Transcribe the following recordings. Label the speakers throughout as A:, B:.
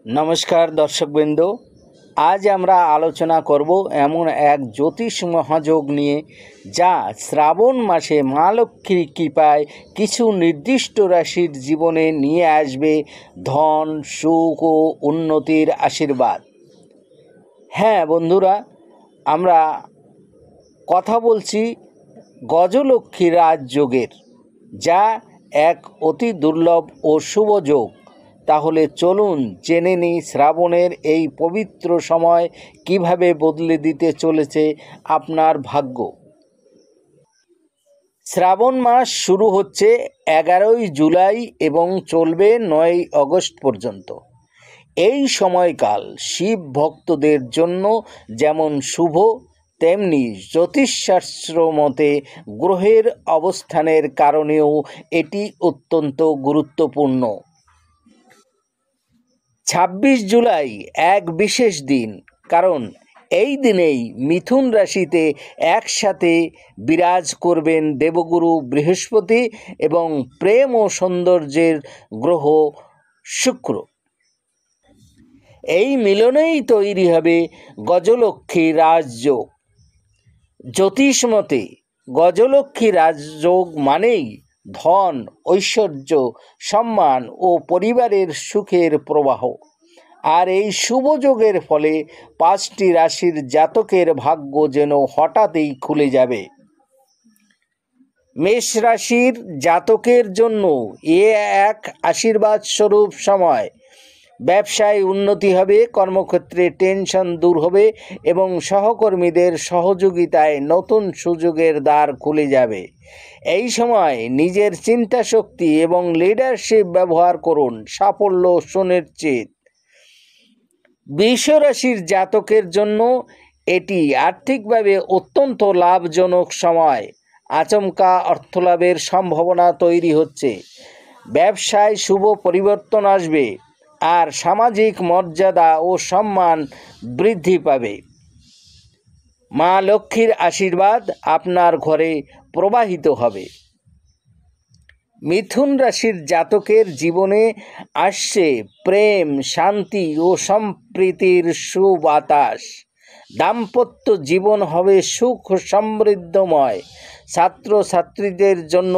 A: নমস্কার দর্শকবৃন্দ, আজ আমরা আলোচনা করব এমন এক জ্যোতিষ মহাযোগ নিয়ে যা শ্রাবণ মাসে মা লক্ষ্মীর কৃপায় কিছু নির্দিষ্ট রাশির জীবনে নিয়ে আসবে ধন, সুখ ও উন্নতির আশীর্বাদ। হ্যাঁ বন্ধুরা, আমরা কথা বলছি গজলক্ষ্মী রাজযোগের, যা এক অতি দুর্লভ ও শুভ যোগ। তাহলে চলুন জেনে নিই শ্রাবণের এই পবিত্র সময় কিভাবে বদলে দিতে চলেছে আপনার ভাগ্য। শ্রাবণ মাস শুরু হচ্ছে 11ই জুলাই এবং চলবে 9ই আগস্ট পর্যন্ত। এই সময়কাল শিব ভক্তদের জন্য যেমন শুভ, তেমনি জ্যোতিষশাস্ত্র মতে গ্রহের অবস্থানের কারণেও এটি অত্যন্ত গুরুত্বপূর্ণ। 26 জুলাই এক বিশেষ দিন, কারণ এই দিনেই মিথুন রাশিতে একসাথে বিরাজ করবেন দেবগুরু বৃহস্পতি এবং প্রেম ও সৌন্দর্যের গ্রহ শুক্র। এই মিলনেই তৈরি হবে গজলক্ষ্মী রাজযোগ। জ্যোতিষ মতে গজলক্ষ্মী রাজযোগ মানেই ধন, ঐশ্বর্য, সম্মান ও পরিবারের সুখের প্রবাহ। আর এই শুভ যোগের ফলে 5টি রাশির জাতকের ভাগ্য যেন হঠাৎই খুলে যাবে। মেষ রাশির জাতকের জন্য এক আশীর্বাদ স্বরূপ সময়। ব্যবসায় উন্নতি হবে, কর্মক্ষেত্রে টেনশন দূর হবে এবং সহকর্মীদের সহযোগিতায় নতুন সুযোগের দ্বার খুলে যাবে। এই সময় নিজের চিন্তা শক্তি এবং লিডারশিপ ব্যবহার করুন, সাফল্য সুনিশ্চিত। বৃষ রাশির জাতকের জন্য এটি আর্থিকভাবে অত্যন্ত লাভজনক সময়। আচমকা অর্থলাভের সম্ভাবনা তৈরি হচ্ছে। ব্যবসায় শুভ পরিবর্তন আসবে আর সামাজিক মর্যাদা ও সম্মান বৃদ্ধি পাবে। মা লক্ষ্মীর আশীর্বাদ আপনার ঘরে প্রবাহিত হবে। মিথুন রাশির জাতকের জীবনে আসছে প্রেম, শান্তি ও সম্প্রীতির সুবাতাস। দাম্পত্য জীবন হবে সুখ সমৃদ্ধময়। ছাত্রছাত্রীদের জন্য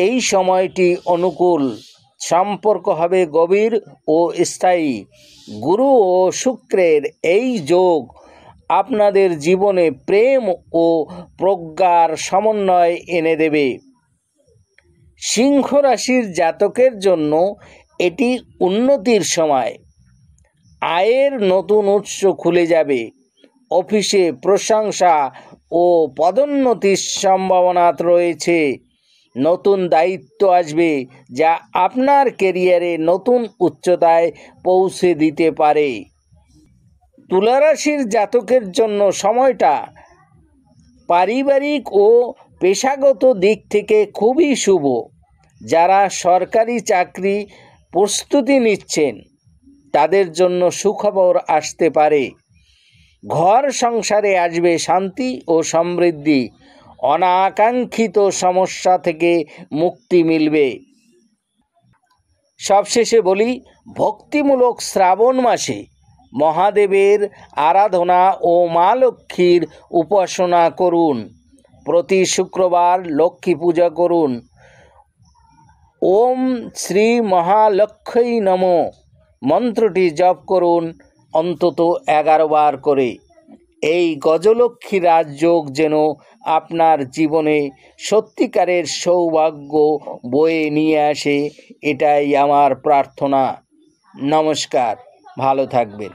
A: এই সময়টি অনুকূল। সম্পর্ক হবে গভীর ও স্থায়ী। গুরু ও শুক্রের এই যোগ আপনাদের জীবনে প্রেম ও প্রজ্ঞার সমন্বয় এনে দেবে। সিংহ রাশির জাতকের জন্য এটি উন্নতির সময়। আয়ের নতুন উৎস খুলে যাবে। অফিসে প্রশংসা ও পদোন্নতির সম্ভাবনা রয়েছে। নতুন দায়িত্ব আসবে যা আপনার ক্যারিয়ারে নতুন উচ্চতায় পৌঁছে দিতে পারে। তুলা রাশির জাতকের জন্য সময়টা পারিবারিক ও পেশাগত দিক থেকে খুবই শুভ। যারা সরকারি চাকরি প্রস্তুতি নিচ্ছেন তাদের জন্য সুখবর আসতে পারে। ঘর সংসারে আসবে শান্তি ও সমৃদ্ধি। অনাকাঙ্ক্ষিত সমস্যা থেকে মুক্তি মিলবে। সবশেষে বলি, ভক্তিমূলক শ্রাবণ মাসে মহাদেবের আরাধনা ও মা লক্ষ্মীর উপাসনা করুন। প্রতি শুক্রবার লক্ষ্মী পূজা করুন। ওম শ্রী মহালক্ষ্মী নমঃ মন্ত্রটি জপ করুন অন্তত 11 বার করে। এই গজলক্ষ্মী রাজযোগ যেন আপনার জীবনে সত্যিকারের সৌভাগ্য বয়ে নিয়ে আসে, এটাই আমার প্রার্থনা। নমস্কার, ভালো থাকবেন।